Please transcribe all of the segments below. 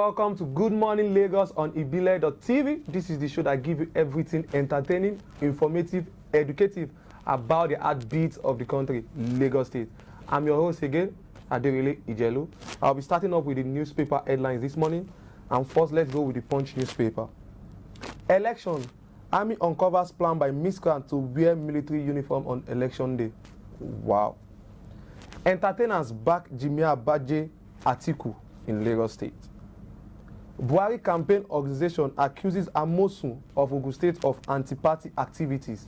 Welcome to Good Morning Lagos on Ibile.tv. This is the show that gives you everything entertaining, informative, educative about the heartbeat of the country, Lagos State. I'm your host again, Aderele Ijelu. I'll be starting off with the newspaper headlines this morning. And first, let's go with the Punch newspaper. Election. Army uncovers plan by miscreant to wear military uniform on election day. Wow. Entertainers back Jimmy Abaje Atiku in Lagos State. Buhari campaign organization accuses Amosun of Ogun State of anti-party activities.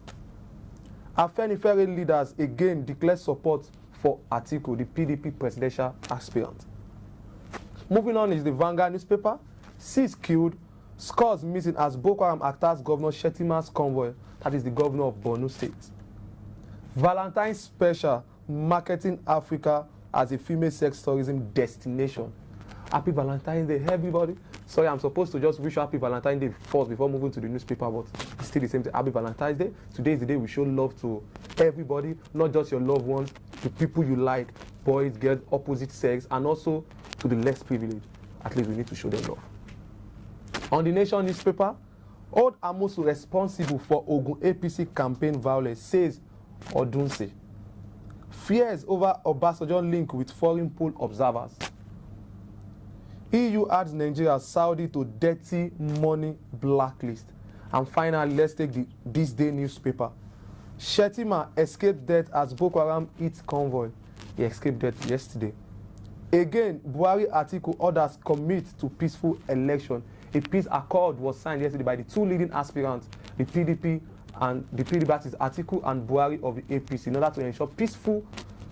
Afenifere leaders again declare support for Atiku, the PDP presidential aspirant. Moving on is the Vanguard newspaper. 6 killed, scores missing as Boko Haram attacks Governor Shetima's convoy, that is the governor of Borno State. Valentine's special, marketing Africa as a female sex tourism destination. Happy Valentine's Day, everybody. Sorry, I'm supposed to just wish you happy Valentine's Day first before moving to the newspaper, but it's still the same thing. Happy Valentine's Day. Today is the day we show love to everybody, not just your loved ones, the people you like, boys, girls, opposite sex, and also to the less privileged. At least we need to show them love. On the Nation newspaper, Old Amosu responsible for Ogun APC campaign violence says Odunse. Fears over Obasanjo link with foreign poll observers. EU adds Nigeria Saudi to dirty money blacklist. And finally, let's take this day newspaper. Shetima escaped death as Boko Haram hit convoy. He escaped death yesterday. Again, Buhari Atiku orders commit to peaceful election. A peace accord was signed yesterday by the two leading aspirants, the PDP and the PDP, that is Atiku and Buhari of the APC, in order to ensure peaceful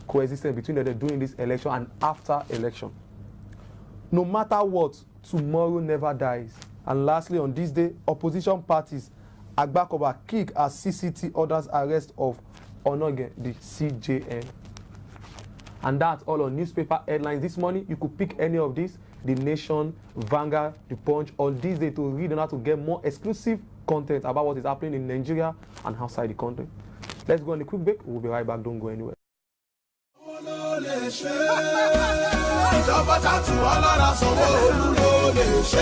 coexistence between them during this election and after election. No matter what, tomorrow never dies. And lastly, on this day, opposition parties Agbakoba kick as CCT orders arrest of Onoge, the CJN. And that's all on newspaper headlines this morning. You could pick any of these, The Nation, Vanguard, The Punch, on this day to read and how to get more exclusive content about what is happening in Nigeria and outside the country. Let's go on a quick break. We'll be right back. Don't go anywhere.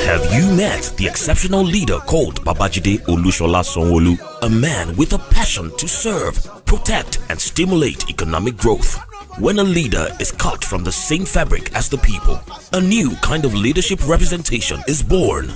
Have you met the exceptional leader called Babajide Olusola Sanwo-Olu? A man with a passion to serve, protect, and stimulate economic growth. When a leader is cut from the same fabric as the people, a new kind of leadership representation is born.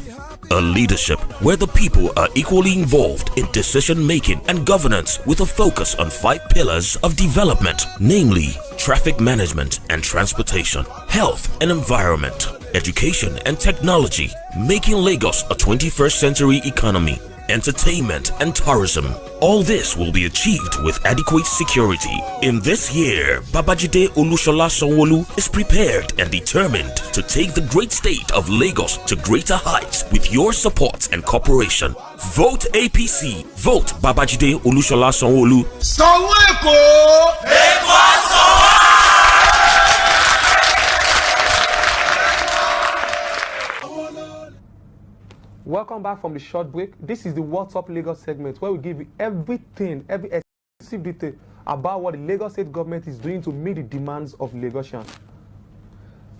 A leadership where the people are equally involved in decision-making and governance with a focus on 5 pillars of development, namely traffic management and transportation, health and environment, education and technology, making Lagos a 21st century economy, entertainment and tourism. All this will be achieved with adequate security. In this year, Babajide Olusola Sanwo-Olu is prepared and determined to take the great state of Lagos to greater heights with your support and cooperation. Vote APC. Vote Babajide Olusola Sanwo-Olu. Sanwo-Eko! Welcome back from the short break. This is the What's Up Lagos segment where we give you everything, every exclusive detail about what the Lagos State government is doing to meet the demands of Lagosians.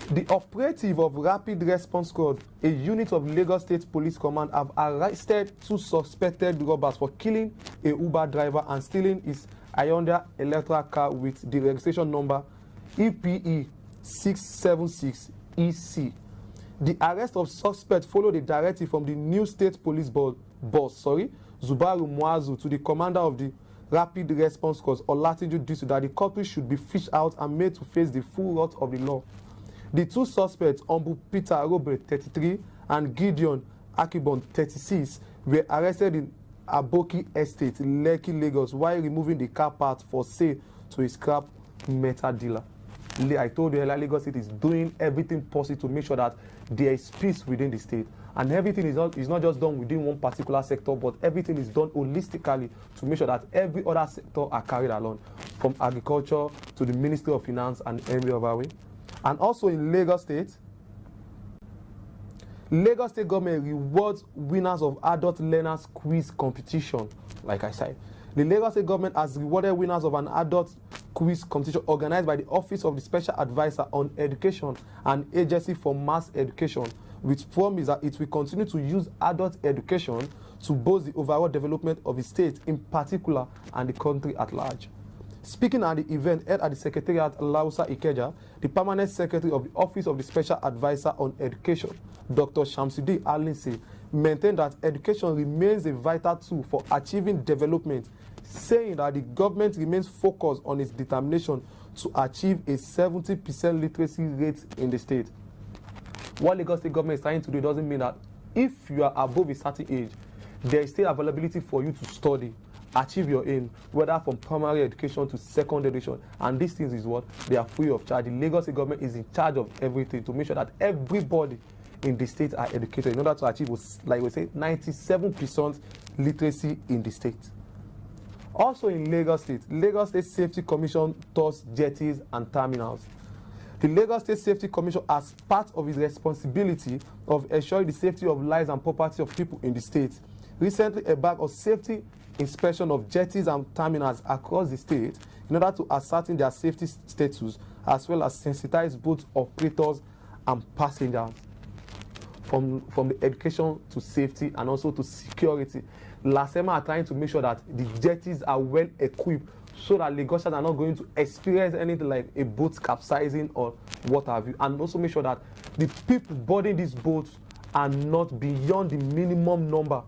The operative of Rapid Response Squad, a unit of Lagos State Police Command, have arrested 2 suspected robbers for killing a Uber driver and stealing his Hyundai Elantra car with the registration number EPE 676EC. The arrest of suspect followed a directive from the new state police boss, Zubaru Muazu, to the commander of the Rapid Response Squad, Olatunji Disu, that the culprit should be fished out and made to face the full wrath of the law. The 2 suspects, Ombu Peter Robert, 33, and Gideon Akibon, 36, were arrested in Aboki Estate, Lekki, Lagos, while removing the car part for sale to a scrap metal dealer. I told you, Lagos State is doing everything possible to make sure that there is peace within the state. And everything is not just done within one particular sector, but everything is done holistically to make sure that every other sector are carried along, from agriculture to the Ministry of Finance and every other way. And also in Lagos State government rewards winners of adult learners quiz competition. Like I said, the Lagos State government has rewarded winners of an adult quiz competition organized by the Office of the Special Advisor on Education and Agency for Mass Education with promise that it will continue to use adult education to boost the overall development of the state in particular and the country at large. Speaking at the event held at the Secretariat Lausa Ikeja, the Permanent Secretary of the Office of the Special Advisor on Education, Dr. Shamsuddin Alinsi, maintained that education remains a vital tool for achieving development, saying that the government remains focused on its determination to achieve a 70% literacy rate in the state. What Lagos State government is trying to do doesn't mean that if you are above a certain age, there is still availability for you to study, achieve your aim, whether from primary education to secondary education. And these things is what? They are free of charge. The Lagos State government is in charge of everything to make sure that everybody in the state are educated in order to achieve, like we say, 97% literacy in the state. Also in Lagos State Safety Commission tours jetties and terminals. The Lagos State Safety Commission, as part of its responsibility of ensuring the safety of lives and property of people in the state, recently embarked on safety inspection of jetties and terminals across the state in order to ascertain their safety status as well as sensitize both operators and passengers. From the education to safety and also to security, LASEMA are trying to make sure that the jetties are well equipped so that Lagosians are not going to experience anything like a boat capsizing or what have you, and also make sure that the people boarding these boats are not beyond the minimum number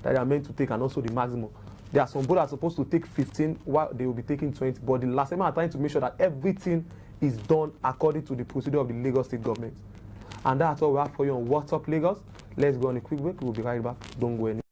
that they are meant to take and also the maximum. There are some boats that are supposed to take 15 while they will be taking 20, but the LASEMA are trying to make sure that everything is done according to the procedure of the Lagos State government. And that's all we have for you on What's Up Lagos. Let's go on a quick break. We'll be right back. Don't go anywhere.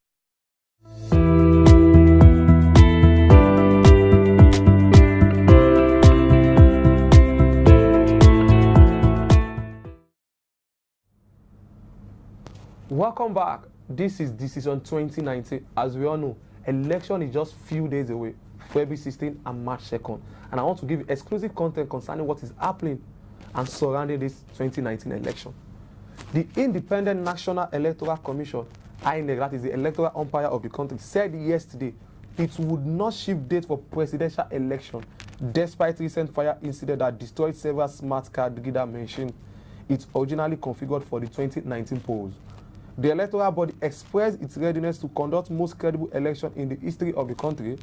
Welcome back. This is Decision 2019. As we all know, election is just few days away, February 16 and March 2nd. And I want to give you exclusive content concerning what is happening and surrounding this 2019 election. The Independent National Electoral Commission, INEC, that is the electoral umpire of the country, said yesterday it would not shift date for presidential election despite recent fire incident that destroyed several smart card reader machines it originally configured for the 2019 polls. The electoral body expressed its readiness to conduct most credible election in the history of the country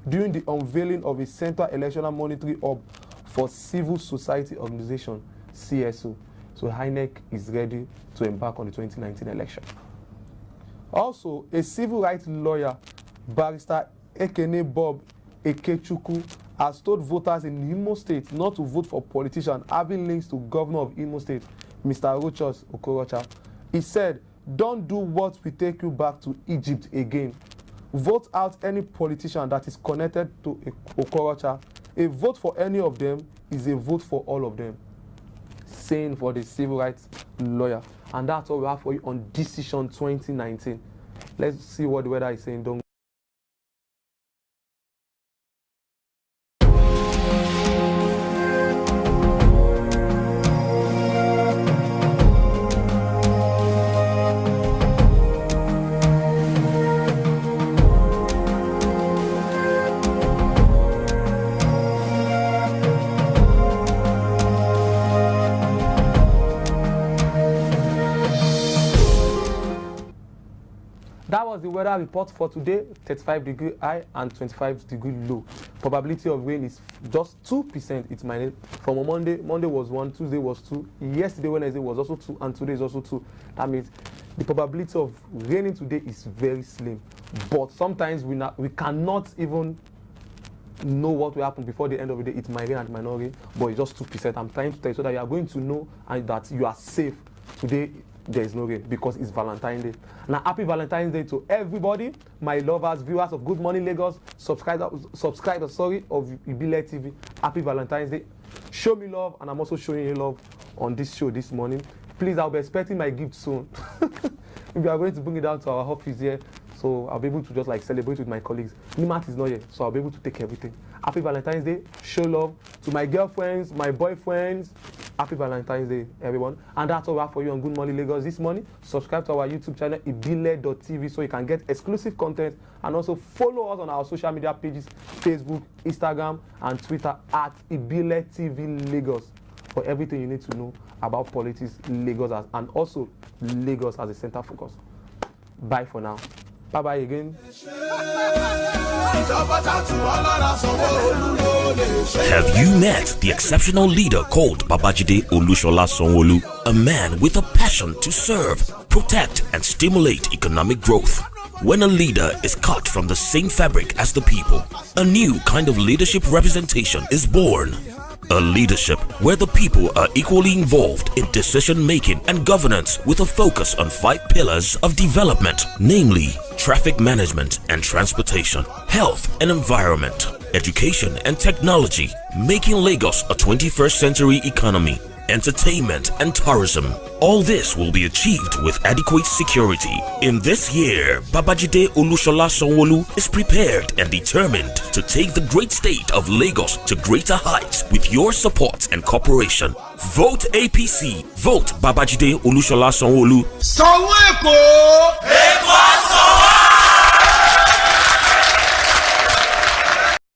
during the unveiling of a Central Electoral Monitoring Hub for Civil Society Organization, CSO. So INEC is ready to embark on the 2019 election. Also, a civil rights lawyer, Barrister Ekene Bob Ekechukwu, has told voters in Imo State not to vote for politicians having links to Governor of Imo State, Mr. Rochas Okorocha. He said, "Don't do what will take you back to Egypt again. Vote out any politician that is connected to Okorocha. A vote for any of them is a vote for all of them." Saying for the civil rights lawyer. And that's all we have for you on Decision 2019. Let's see what the weather is saying. Don't That was the weather report for today. 35-degree high and 25-degree low. Probability of rain is just 2%. It's minus from a Monday. Monday was 1, Tuesday was 2, yesterday Wednesday was also 2, and today is also 2. That means the probability of raining today is very slim. But sometimes we cannot even know what will happen before the end of the day. It might rain and it might not rain, but it's just 2%. I'm trying to tell you so that you are going to know and that you are safe today. There is no rain because it's Valentine's Day. Now, happy Valentine's Day to everybody, my lovers, viewers of Good Morning Lagos, subscribers of Ibile TV. Happy Valentine's Day. Show me love, and I'm also showing you love on this show this morning. Please, I'll be expecting my gift soon. We are going to bring it down to our office here, so I'll be able to just like celebrate with my colleagues. Nimat is not here, so I'll be able to take everything. Happy Valentine's Day. Show love to my girlfriends, my boyfriends. Happy Valentine's Day, everyone. And that's all we have for you on Good Morning Lagos this morning. Subscribe to our YouTube channel, ibile.tv, so you can get exclusive content, and also follow us on our social media pages, Facebook, Instagram, and Twitter at Ibile TV Lagos for everything you need to know about politics, Lagos, and also Lagos as a center focus. Bye for now. Bye bye again. Have you met the exceptional leader called Babajide Olushola Sanwo-Olu, a man with a passion to serve, protect, and stimulate economic growth? When a leader is cut from the same fabric as the people, a new kind of leadership representation is born. A leadership where the people are equally involved in decision-making and governance with a focus on 5 pillars of development, namely traffic management and transportation, health and environment, education and technology, making Lagos a 21st century economy, entertainment and tourism. All this will be achieved with adequate security. In this year, Babajide Olushola Sanwo-Olu is prepared and determined to take the great state of Lagos to greater heights with your support and cooperation. Vote APC. Vote Babajide Olushola Sanwo-Olu. Sanwo Eko.